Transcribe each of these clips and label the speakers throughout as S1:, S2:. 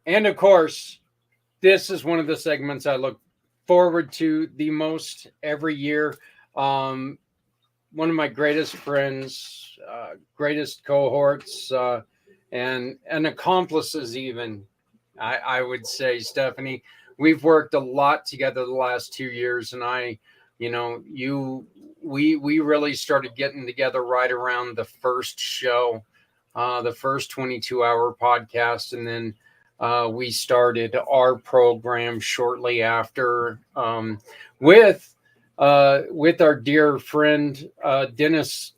S1: And of course, this is one of the segments I look forward to the most every year. Um, One of my greatest friends, greatest cohorts, and accomplices, even I would say, Stephanie. We've worked a lot together the last 2 years, and we really started getting together right around the first show, the first 22-hour podcast, and then we started our program shortly after, with our dear friend Dennis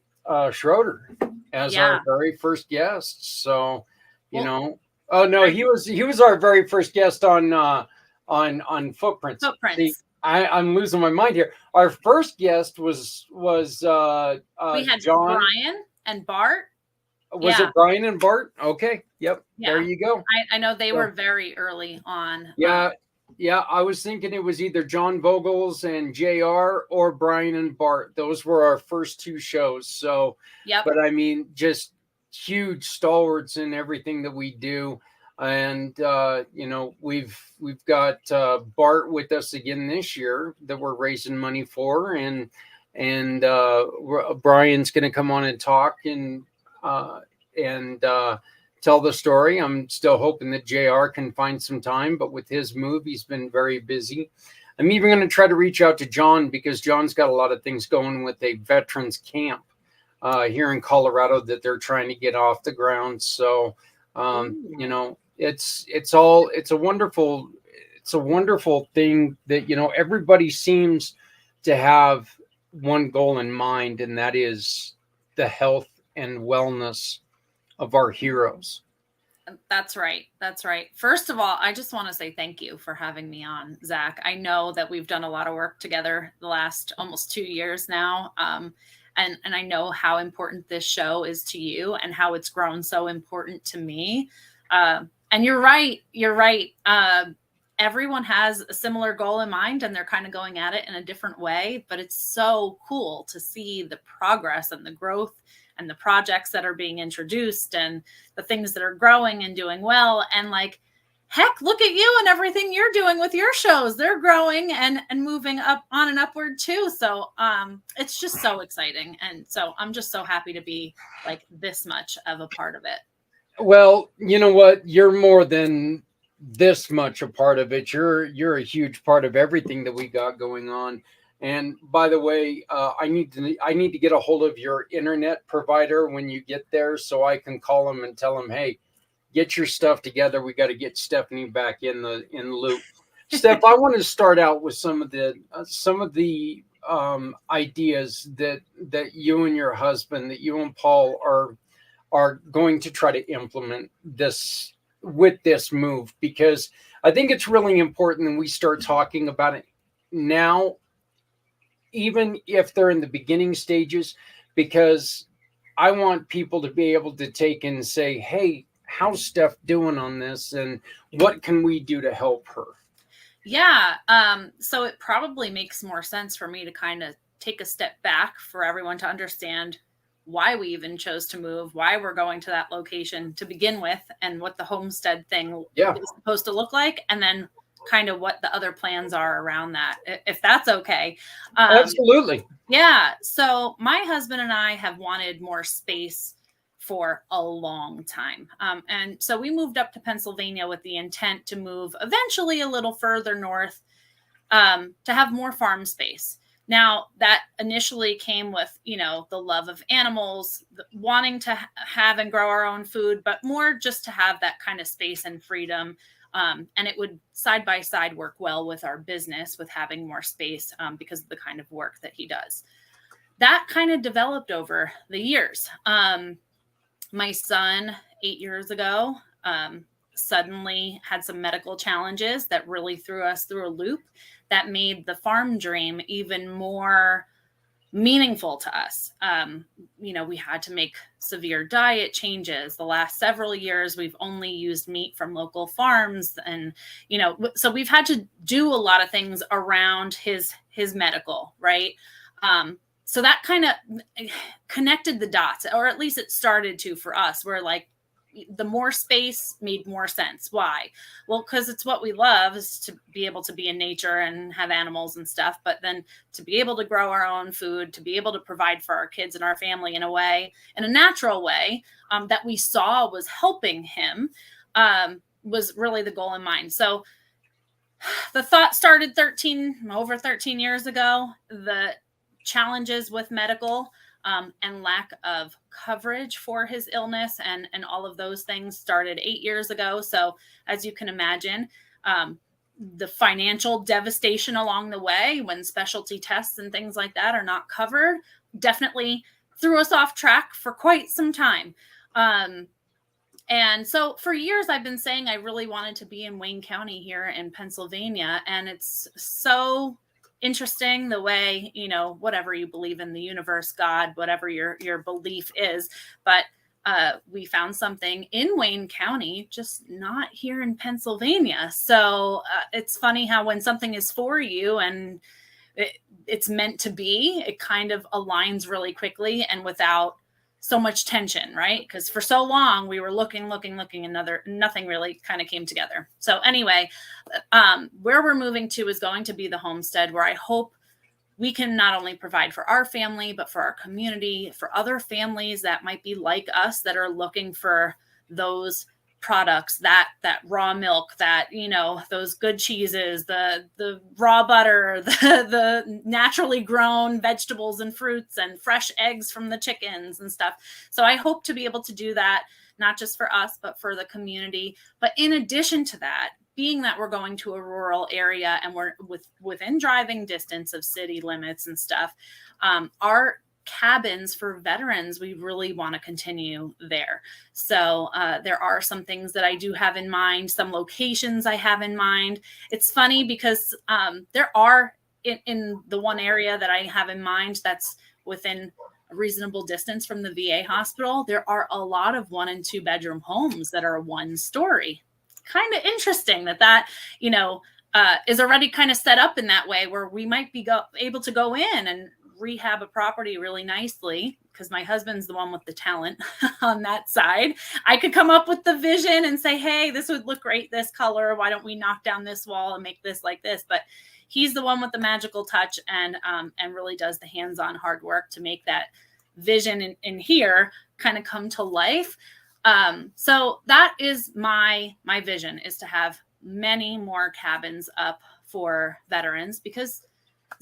S1: Schroeder as our
S2: Yeah.
S1: very first guest. So, you
S2: Well,
S1: know, oh no,
S2: I,
S1: he was our very first guest on Footprints. See,
S2: footprints.
S1: I'm losing my mind here. Our first guest was
S2: We had
S1: John.
S2: Brian and Bart.
S1: Was
S2: Yeah.
S1: it Brian and Bart? Okay, yep, there
S2: Yeah.
S1: you go.
S2: I know they were
S1: So,
S2: very early on.
S1: yeah, yeah, I was thinking it was either John Vogels and JR or Brian and Bart. Those were our first two shows. So,
S2: Yep.
S1: but I mean, just huge stalwarts in everything that we do. And we've got Bart with us again this year that we're raising money for, and Brian's going to come on and talk uh, and tell the story. I'm still hoping that JR can find some time, but with his move, he's been very busy. I'm even going to try to reach out to John because John's got a lot of things going with a veterans camp here in Colorado that they're trying to get off the ground. So,
S2: Ooh.
S1: it's a wonderful thing that everybody seems to have one goal in mind, and that is the health and wellness of our heroes.
S2: That's right. That's right. First of all, I just want to say thank you for having me on, Zach. I know that we've done a lot of work together the last almost 2 years now. And I know how important this show is to you and how it's grown so important to me. And you're right. You're right. Everyone has a similar goal in mind and they're kind of going at it in a different way, but it's so cool to see the progress and the growth and the projects that are being introduced and the things that are growing and doing well. And like, heck, look at you and everything you're doing with your shows. They're growing and moving up on and upward too. So it's just so exciting. And so I'm just so happy to be like this much of a part of it.
S1: Well, you know what? You're more than this much a part of it. You're a huge part of everything that we got going on. And by the way, I need to get a hold of your internet provider when you get there, so I can call them and tell them, hey, get your stuff together. We got to get Stephanie back in the loop. Steph, I want to start out with some of the ideas that you and your husband, that you and Paul are going to try to implement this with this move, because I think it's really important that we start talking about it now, even if they're in the beginning stages, because I want people to be able to take and say, hey, how's Steph doing on this? And what can we do to help her?
S2: Yeah. So it probably makes more sense for me to kind of take a step back for everyone to understand why we even chose to move, why we're going to that location to begin with, and what the homestead thing
S1: Yeah,
S2: is supposed to look like, and then kind of what the other plans are around that, if that's okay. Um,
S1: absolutely.
S2: yeah. So my husband and I have wanted more space for a long time. And so we moved up to Pennsylvania with the intent to move eventually a little further north, to have more farm space. Now, that initially came with, the love of animals, wanting to have and grow our own food, but more just to have that kind of space and freedom. And it would side by side work well with our business, with having more space, because of the kind of work that he does. That kind of developed over the years. My son, 8 years ago, suddenly had some medical challenges that really threw us through a loop that made the farm dream even more meaningful to us. We had to make severe diet changes. The last several years, we've only used meat from local farms. And, so we've had to do a lot of things around his medical, right? So that kind of connected the dots, or at least it started to for us. We're like, the more space made more sense. Why? Well, because it's what we love, is to be able to be in nature and have animals and stuff, but then to be able to grow our own food, to be able to provide for our kids and our family in a natural way, that we saw was helping him, was really the goal in mind. So the thought started over 13 years ago. The challenges with medical, and lack of coverage for his illness and all of those things started 8 years ago. So as you can imagine, the financial devastation along the way, when specialty tests and things like that are not covered, definitely threw us off track for quite some time. And so for years, I've been saying I really wanted to be in Wayne County here in Pennsylvania. And it's so interesting the way, whatever you believe in, the universe, God, whatever your belief is. But we found something in Wayne County, just not here in Pennsylvania. So it's funny how when something is for you and it's meant to be, it kind of aligns really quickly and without so much tension, right? Because for so long we were looking, and nothing really kind of came together. So anyway, where we're moving to is going to be the homestead, where I hope we can not only provide for our family, but for our community, for other families that might be like us, that are looking for those products, that raw milk, that, those good cheeses, the raw butter, the naturally grown vegetables and fruits and fresh eggs from the chickens and stuff. So I hope to be able to do that, not just for us, but for the community. But in addition to that, being that we're going to a rural area and we're within driving distance of city limits and stuff, our cabins for veterans, we really want to continue there. So there are some things that I do have in mind, some locations I have in mind. It's funny because there are in the one area that I have in mind that's within a reasonable distance from the VA hospital, there are a lot of 1 and 2 bedroom homes that are 1 story. Kind of interesting that is already kind of set up in that way, where we might be able to go in and rehab a property really nicely, because my husband's the one with the talent on that side. I could come up with the vision and say, hey, this would look great, this color. Why don't we knock down this wall and make this like this? But he's the one with the magical touch and really does the hands-on hard work to make that vision in here kind of come to life. So that is my vision, is to have many more cabins up for veterans, because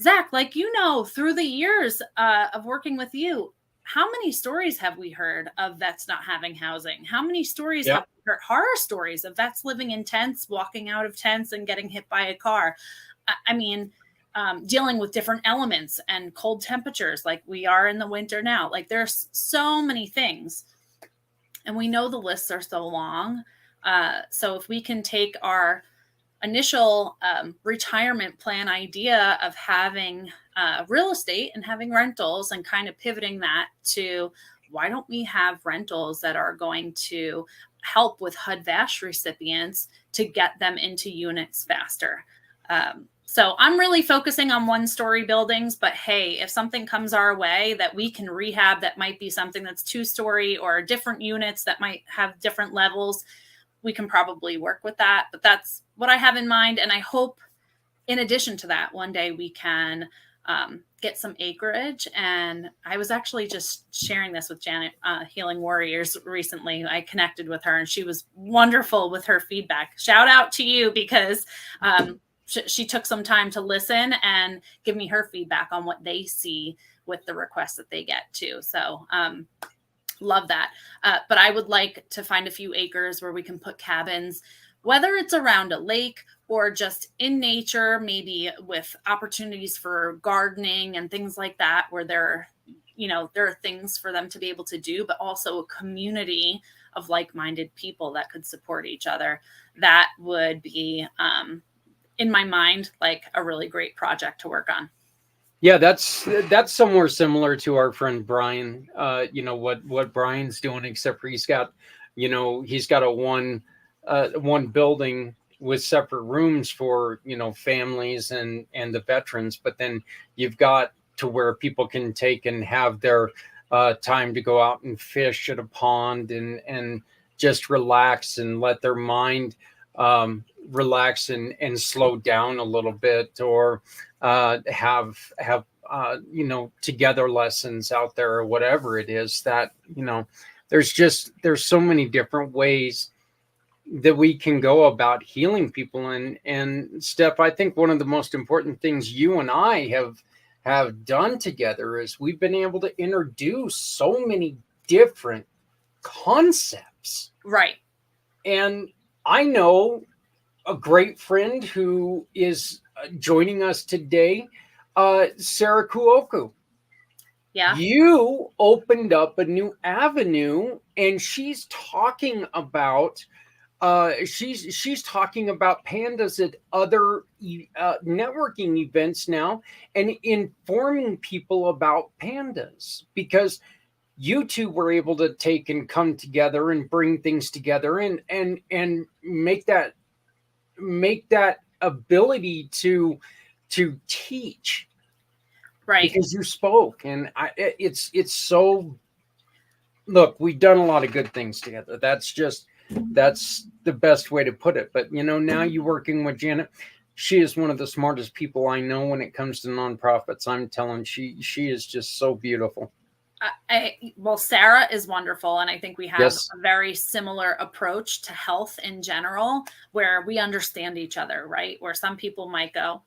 S2: Zach, through the years of working with you, how many stories have we heard of vets not having housing? How many stories have we heard, horror stories of vets living in tents, walking out of tents and getting hit by a car? I mean, dealing with different elements and cold temperatures like we are in the winter now. Like, there's so many things. And we know the lists are so long. So if we can take our initial retirement plan idea of having real estate and having rentals and kind of pivoting that to, why don't we have rentals that are going to help with HUD-VASH recipients to get them into units faster? So I'm really focusing on 1-story buildings, but hey, if something comes our way that we can rehab, that might be something that's 2-story or different units that might have different levels, we can probably work with that. But that's what I have in mind. And I hope, in addition to that, one day we can get some acreage. And I was actually just sharing this with Janet, Healing Warriors, recently. I connected with her and she was wonderful with her feedback. Shout out to you, because she took some time to listen and give me her feedback on what they see with the requests that they get too. So love that. But I would like to find a few acres where we can put cabins, whether it's around a lake or just in nature, maybe with opportunities for gardening and things like that, where there are things for them to be able to do, but also a community of like-minded people that could support each other. That would be, in my mind, like a really great project to work on.
S1: Yeah, that's somewhere similar to our friend Brian. What Brian's doing, except for he's got a one building with separate rooms for families and the veterans, but then you've got to where people can take and have their time to go out and fish at a pond and just relax and let their mind relax and slow down a little bit, or have together lessons out there, or whatever it is that, there's so many different ways that we can go about healing people. And Steph, I think one of the most important things you and I have done together is we've been able to introduce so many different concepts.
S2: Right.
S1: And I know a great friend who is joining us today, Sarah Kuoku.
S2: Yeah.
S1: You opened up a new avenue, and she's talking about she's talking about pandas at other networking events now, and informing people about pandas, because you two were able to take and come together and bring things together, and make that ability to teach,
S2: Right.
S1: because you spoke. And it's so, look, we've done a lot of good things together. That's the best way to put it. But now you're working with Janet. She is one of the smartest people I know when it comes to nonprofits. I'm telling, she is just so beautiful.
S2: Well, Sarah is wonderful. And I think we have
S1: Yes.
S2: a very similar approach to health in general, where we understand each other, right? Where some people might go,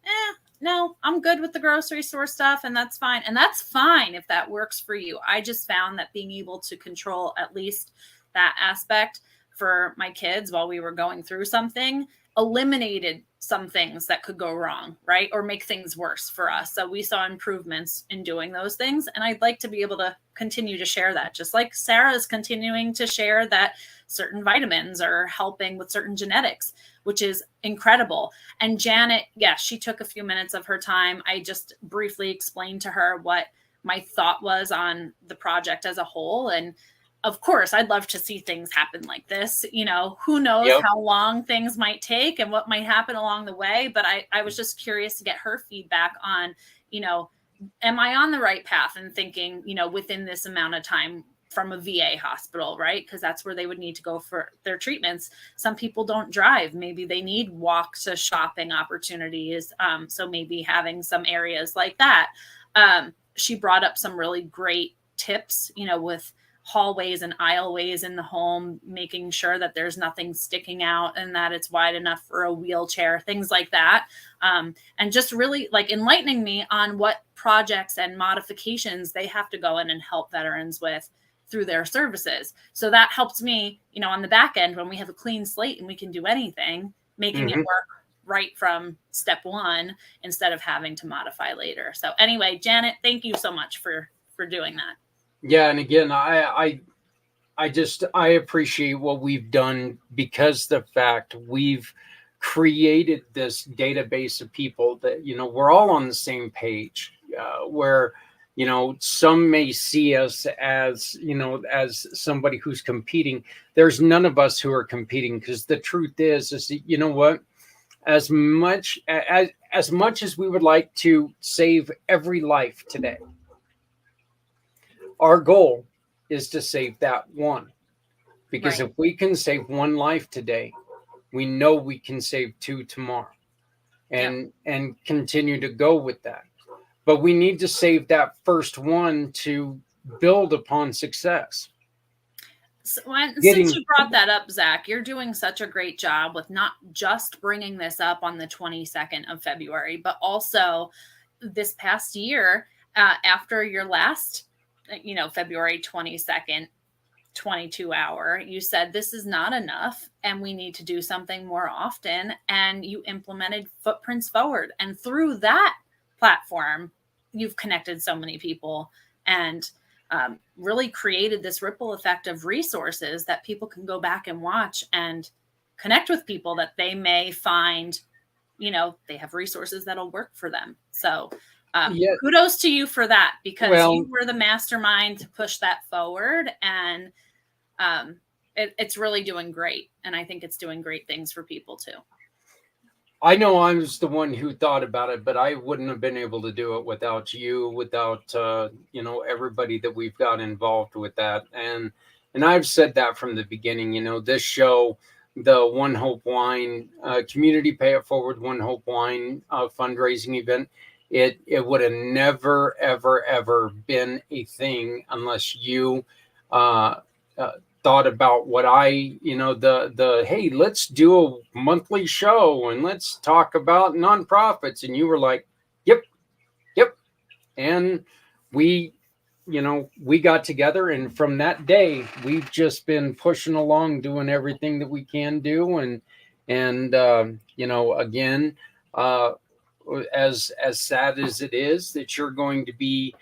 S2: no, I'm good with the grocery store stuff, and that's fine. And that's fine if that works for you. I just found that being able to control at least that aspect for my kids while we were going through something eliminated some things that could go wrong, right? Or make things worse for us. So we saw improvements in doing those things. And I'd like to be able to continue to share that, just like Sarah is continuing to share that certain vitamins are helping with certain genetics, which is incredible. And Janet, yes, she took a few minutes of her time. I just briefly explained to her what my thought was on the project as a whole. And of course, I'd love to see things happen like this. Who knows
S1: Yep.
S2: how long things might take and what might happen along the way. But I was just curious to get her feedback on, am I on the right path and thinking, within this amount of time from a VA hospital, right? Because that's where they would need to go for their treatments. Some people don't drive. Maybe they need walk to shopping opportunities. So maybe having some areas like that. She brought up some really great tips, with hallways and aisleways in the home, making sure that there's nothing sticking out and that it's wide enough for a wheelchair, things like that. And just really like enlightening me on what projects and modifications they have to go in and help veterans with through their services. So that helps me, on the back end, when we have a clean slate and we can do anything, making it work right from step one instead of having to modify later. So anyway, Janet, thank you so much for doing that.
S1: Yeah, and again, I appreciate what we've done, because the fact we've created this database of people that we're all on the same page. Where some may see us as as somebody who's competing. There's none of us who are competing, because the truth is that, what, as much as we would like to save every life today, our goal is to save that one, because
S2: Right.
S1: if we can save one life today, we know we can save two tomorrow, and continue to go with that. But we need to save that first one to build upon success.
S2: So, since you brought that up, Zach, you're doing such a great job with not just bringing this up on the 22nd of February, but also this past year, after your last February 22nd, 22 hour, you said this is not enough and we need to do something more often. And you implemented Footprints Forward. And through that platform, you've connected so many people and really created this ripple effect of resources that people can go back and watch and connect with people that they may find, they have resources that'll work for them. So kudos to you for that, because you were the mastermind to push that forward, and it's really doing great. And I think it's doing great things for people too.
S1: I know I was the one who thought about it, but I wouldn't have been able to do it without you, without everybody that we've got involved with that. And and I've said that from the beginning, this show, the One Hope Wine community pay it forward One Hope Wine fundraising event, it would have never ever been a thing unless you uh, uh, thought about what the hey, let's do a monthly show and let's talk about nonprofits, and you were like, yep, yep, and we we got together, and from that day we've just been pushing along, doing everything that we can do, and again, uh as sad as it is that you're going to be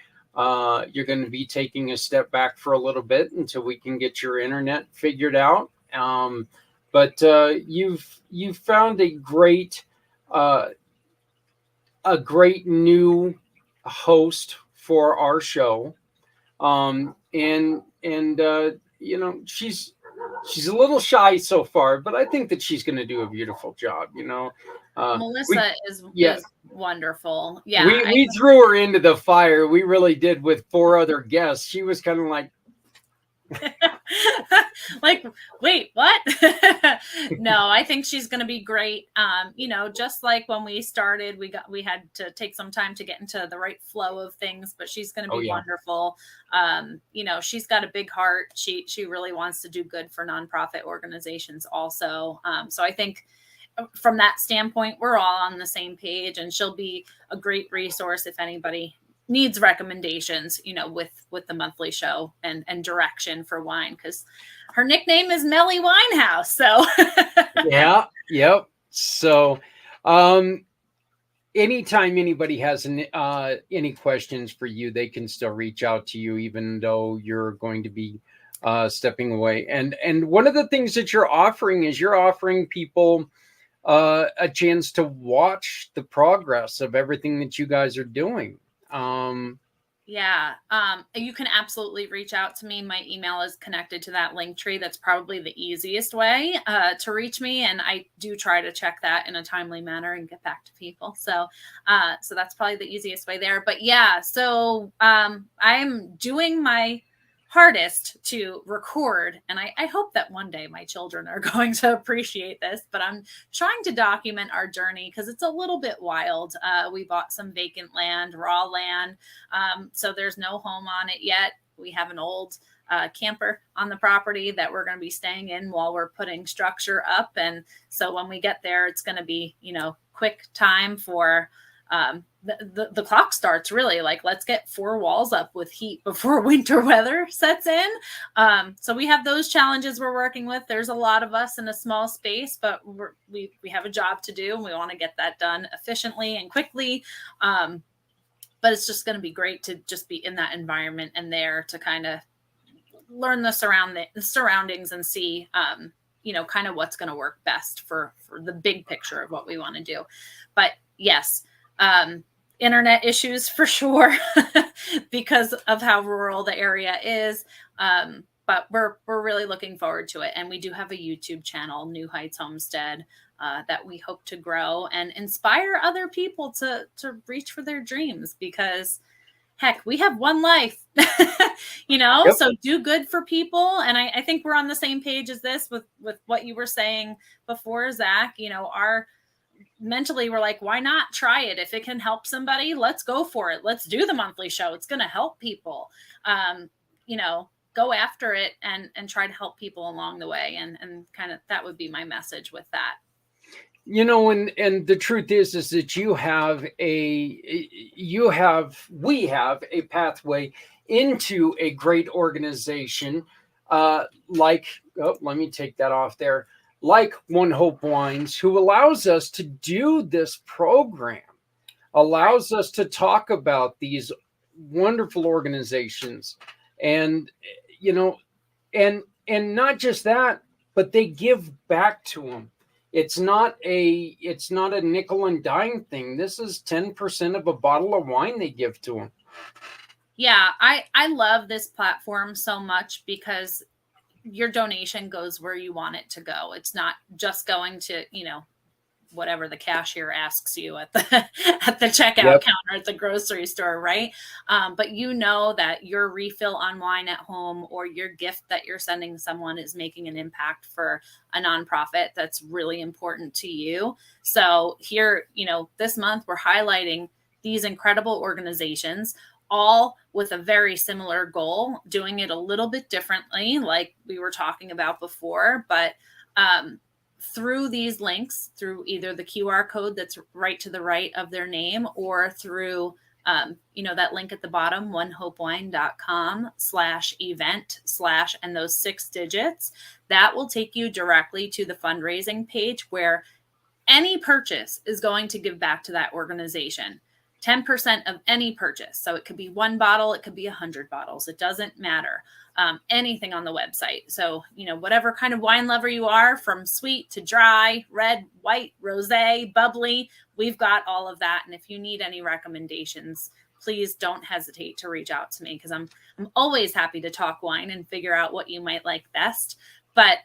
S1: taking a step back for a little bit until we can get your internet figured out, but you've found uh a great new host for our show, and she's a little shy so far, but I think that she's going to do a beautiful job. We
S2: Melissa
S1: yeah,
S2: is wonderful. Yeah,
S1: we threw her into the fire. We really did, with 4 other guests. She was kind of like,
S2: like, wait, what? No, I think she's going to be great. Just like when we started, we had to take some time to get into the right flow of things, but she's going to be wonderful. She's got a big heart. She really wants to do good for nonprofit organizations also. So I think from that standpoint, we're all on the same page, and she'll be a great resource if anybody needs recommendations, with the monthly show and direction for wine, because her nickname is Melly Winehouse. So
S1: yeah, yep. So anytime anybody has any questions for you, they can still reach out to you, even though you're going to be stepping away. And one of the things that you're offering people a chance to watch the progress of everything that you guys are doing.
S2: You can absolutely reach out to me. My email is connected to that link tree. That's probably the easiest way to reach me, and I do try to check that in a timely manner and get back to people. So that's probably the easiest way there. But I'm doing my hardest to record, and I hope that one day my children are going to appreciate this, but I'm trying to document our journey because it's a little bit wild. We bought some vacant land, raw land, so there's no home on it yet. We have an old camper on the property that we're going to be staying in while we're putting structure up, and so when we get there, it's going to be quick time for the clock starts, really. Like, let's get 4 walls up with heat before winter weather sets in. So we have those challenges we're working with. There's a lot of us in a small space, but we have a job to do, and we want to get that done efficiently and quickly. But it's just going to be great to just be in that environment and there to kind of learn the surroundings and see, kind of what's going to work best for the big picture of what we want to do. But yes, internet issues for sure because of how rural the area is. But we're really looking forward to it. And we do have a YouTube channel, New Heights Homestead, that we hope to grow and inspire other people to reach for their dreams, because heck, we have one life, Yep. So do good for people. And I think we're on the same page as this with what you were saying before, Zach. Mentally, we're like, why not try it? If it can help somebody, let's go for it. Let's do the monthly show. It's going to help people. Go after it and try to help people along the way. And kind of that would be my message with that.
S1: And the truth is that we have a pathway into a great organization, let me take that off there, like One Hope Wines, who allows us to do this program, allows us to talk about these wonderful organizations, and not just that, but they give back to them. It's not a nickel and dime thing. This is 10% of a bottle of wine they give to them.
S2: Yeah, I love this platform so much because your donation goes where you want it to go. It's not just going to, whatever the cashier asks you at the at the checkout
S1: Yep.
S2: counter at the grocery store, right? But you know that your refill on wine at home or your gift that you're sending someone is making an impact for a nonprofit that's really important to you. So here, this month we're highlighting these incredible organizations, all with a very similar goal, doing it a little bit differently, like we were talking about before, but through these links, through either the QR code that's right to the right of their name or through, that link at the bottom, onehopewine.com/event/ and those 6 digits, that will take you directly to the fundraising page where any purchase is going to give back to that organization. 10% of any purchase. So it could be 1 bottle, it could be 100 bottles. It doesn't matter. Anything on the website. So, whatever kind of wine lover you are, from sweet to dry, red, white, rosé, bubbly, we've got all of that. And if you need any recommendations, please don't hesitate to reach out to me, because I'm always happy to talk wine and figure out what you might like best. But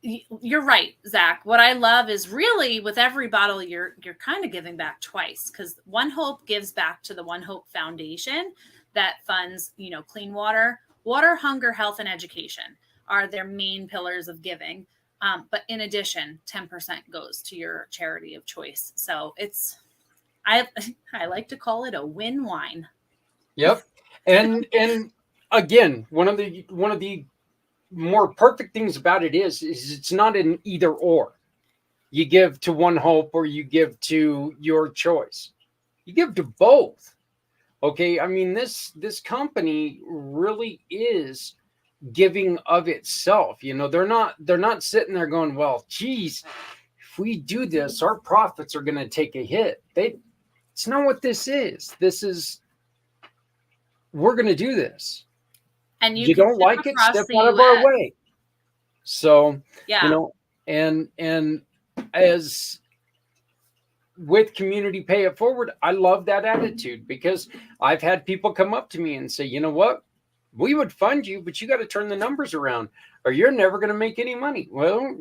S2: you're right, Zach. What I love is really with every bottle, you're kind of giving back twice, because One Hope gives back to the One Hope Foundation that funds, clean water, hunger, health, and education are their main pillars of giving. But in addition, 10% goes to your charity of choice. So I like to call it a win wine.
S1: Yep. And again, one of the more perfect things about it is it's not an either or. You give to One Hope or you give to your choice. You give to both. Okay. I mean, this company really is giving of itself. They're not sitting there going, well, geez, if we do this, our profits are going to take a hit. It's not what this is. This is, we're going to do this.
S2: And
S1: you don't like it, step out of our way. So,
S2: yeah.
S1: And as with Community Pay It Forward, I love that attitude, because I've had people come up to me and say, you know what, we would fund you, but you got to turn the numbers around or you're never going to make any money. Well,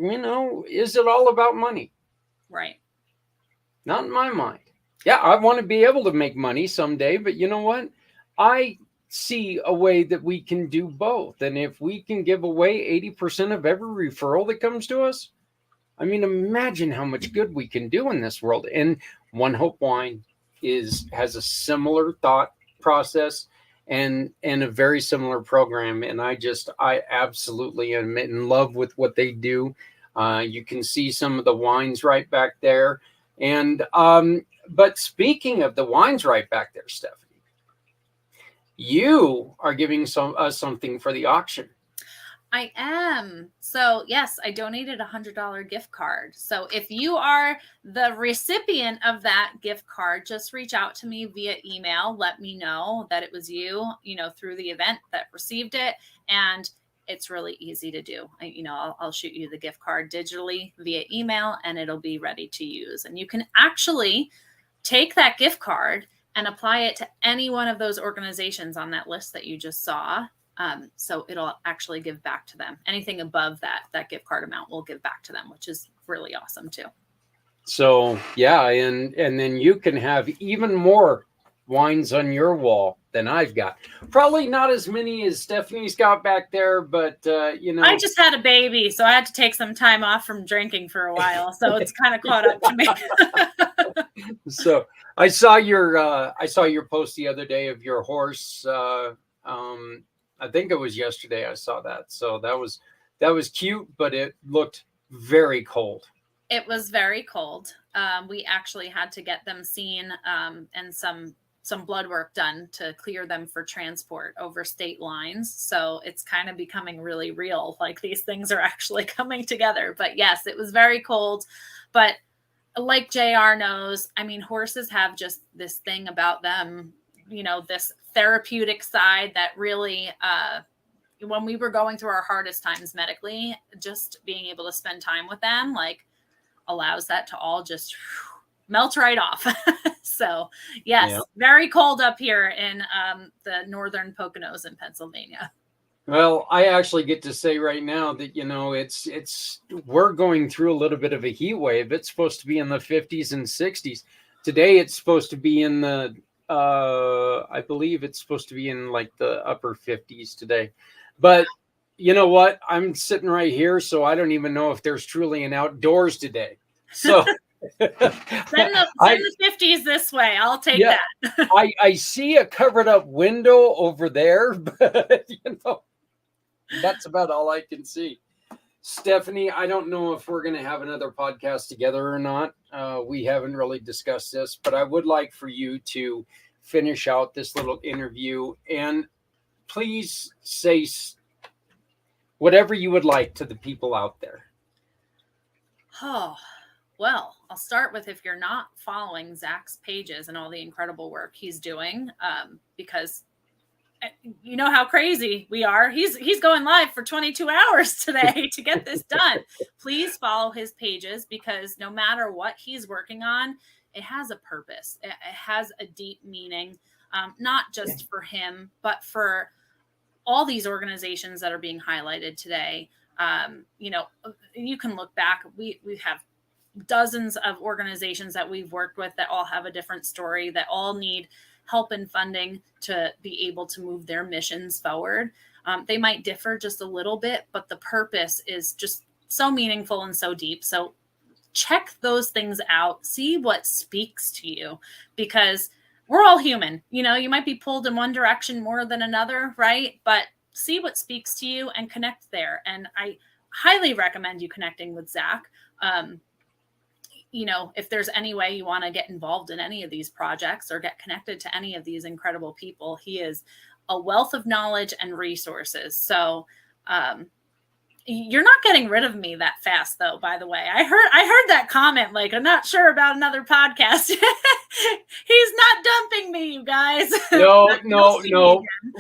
S1: is it all about money?
S2: Right.
S1: Not in my mind. Yeah, I want to be able to make money someday, but you know what? I see a way that we can do both. And if we can give away 80% of every referral that comes to us, I mean, imagine how much good we can do in this world. And One Hope Wine has a similar thought process and a very similar program. And I absolutely am in love with what they do. You can see some of the wines right back there. And but speaking of the wines right back there, Stephanie, you are giving us something for the auction.
S2: I am. So yes, I donated $100 gift card. So if you are the recipient of that gift card, just reach out to me via email. Let me know that it was you, through the event that received it. And it's really easy to do. I'll shoot you the gift card digitally via email and it'll be ready to use. And you can actually take that gift card and apply it to any one of those organizations on that list that you just saw. So it'll actually give back to them. Anything above that gift card amount will give back to them, which is really awesome too.
S1: So yeah, and then you can have even more wines on your wall than I've got. Probably not as many as Stephanie's got back there, but
S2: I just had a baby, so I had to take some time off from drinking for a while. So it's kind of caught up to me.
S1: So I saw your post the other day of your horse. I think it was yesterday I saw that. So that was cute, but it looked very cold.
S2: It was very cold. We actually had to get them seen and some blood work done to clear them for transport over state lines. So it's kind of becoming really real. Like these things are actually coming together. But yes, it was very cold. But like JR knows, I mean, horses have just this thing about them, this therapeutic side that really, when we were going through our hardest times medically, just being able to spend time with them, allows that to all just melt right off. So yes, Very cold up here in the northern Poconos in Pennsylvania.
S1: Well, I actually get to say right now that we're going through a little bit of a heat wave. It's supposed to be in the 50s and 60s. Today it's supposed to be in the I believe it's supposed to be in like the upper 50s today. But you know what? I'm sitting right here, so I don't even know if there's truly an outdoors today. So
S2: Send
S1: I
S2: the 50s this way. I'll take
S1: yeah,
S2: that.
S1: I see a covered up window over there, but that's about all I can see. Stephanie, I don't know if we're going to have another podcast together or not. We haven't really discussed this, but I would like for you to finish out this little interview and please say whatever you would like to the people out there.
S2: Oh, well, I'll start with if you're not following Zach's pages and all the incredible work he's doing, because you know how crazy we are. He's going live for 22 hours today to get this done. Please follow his pages because no matter what he's working on, it has a purpose. It has a deep meaning, not just for him, but for all these organizations that are being highlighted today. You can look back. We have dozens of organizations that we've worked with that all have a different story, that all need help and funding to be able to move their missions forward. They might differ just a little bit, but the purpose is just so meaningful and so deep. So check those things out, see what speaks to you, because we're all human. You might be pulled in one direction more than another, right? But see what speaks to you and connect there. And I highly recommend you connecting with Zach. If there's any way you want to get involved in any of these projects or get connected to any of these incredible people, he is a wealth of knowledge and resources. So you're not getting rid of me that fast, though, by the way. I heard that comment, like, I'm not sure about another podcast. He's not dumping me, you guys.
S1: No.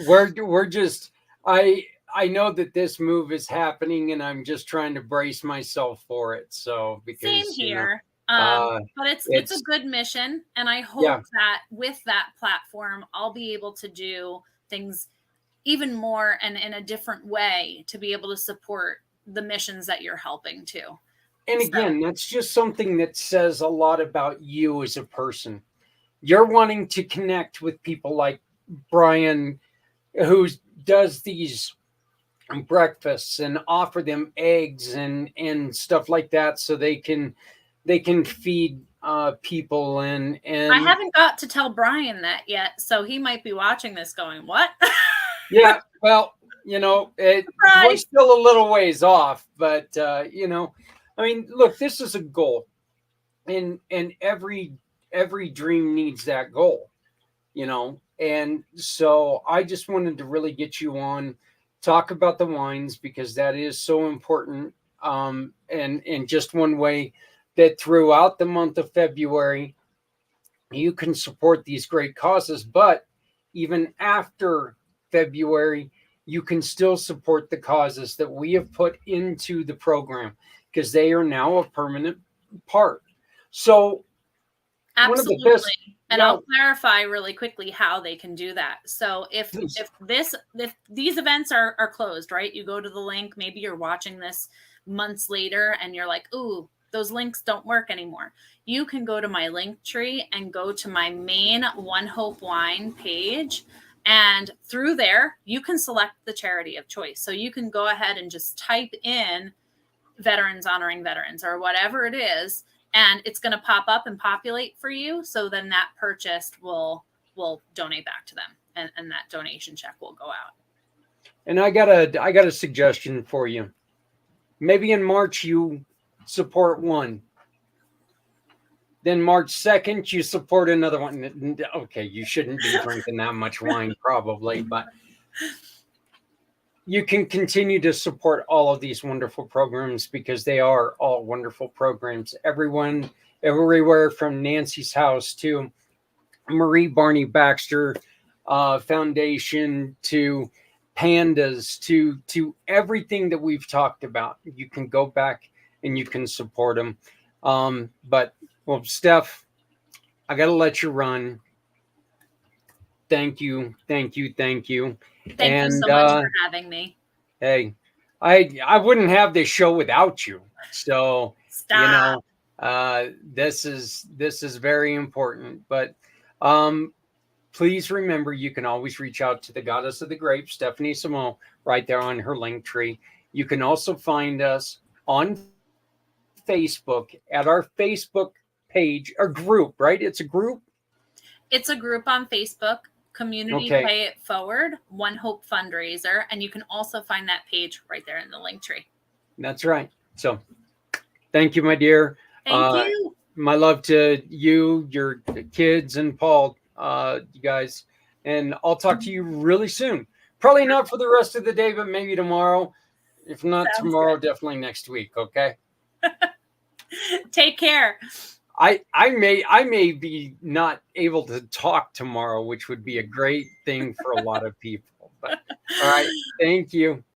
S1: We're just I know that this move is happening and I'm just trying to brace myself for it. So because
S2: same here. But it's a good mission, and I hope that with that platform, I'll be able to do things even more and in a different way to be able to support the missions that you're helping to.
S1: And again, that's just something that says a lot about you as a person. You're wanting to connect with people like Brian, who does these breakfasts and offer them eggs and stuff like that so they can feed people and
S2: I haven't got to tell Brian that yet, so he might be watching this going, what?
S1: Yeah, well, we're still a little ways off, but look, this is a goal, and every dream needs that goal, and so I just wanted to really get you on, talk about the wines because that is so important, and just one way that throughout the month of February you can support these great causes, but even after February, you can still support the causes that we have put into the program because they are now a permanent part. So,
S2: absolutely. And I'll clarify really quickly how they can do that. So if these events are closed, right? You go to the link, maybe you're watching this months later and you're like, ooh, those links don't work anymore. You can go to my link tree and go to my main One Hope Wine page. And through there, you can select the charity of choice. So you can go ahead and just type in Veterans Honoring Veterans or whatever it is, and it's going to pop up and populate for you. So then that purchased will donate back to them, and that donation check will go out.
S1: And I got a suggestion for you. Maybe in March you support one. Then March 2nd, you support another one. Okay, you shouldn't be drinking that much wine probably, but you can continue to support all of these wonderful programs because they are all wonderful programs. Everyone, everywhere from Nancy's House to Marie Barney Baxter Foundation to Pandas to everything that we've talked about. You can go back and you can support them. But well, Steph, I got to let you run. Thank you.
S2: Thank you
S1: And
S2: so much for having me.
S1: hey, I wouldn't have this show without you. So, you
S2: Stop.
S1: know, this is very important. But um, please remember, you can always reach out to the goddess of the grape, Stephanie Simoes, right there on her link tree. You can also find us on Facebook at our Facebook page, a group, right? It's a group.
S2: It's a group on Facebook, Community
S1: Okay,
S2: Pay It Forward, One Hope Fundraiser. And you can also find that page right there in the link tree.
S1: that's right. So thank you, my dear.
S2: Thank you.
S1: My love to you, your kids, and Paul, you guys. And I'll talk to you really soon. Probably not for the rest of the day, but maybe tomorrow. If not
S2: Sounds
S1: tomorrow,
S2: good.
S1: definitely next week. Okay.
S2: Take care.
S1: I may be not able to talk tomorrow, which would be a great thing for a lot of people. But all right. Thank you.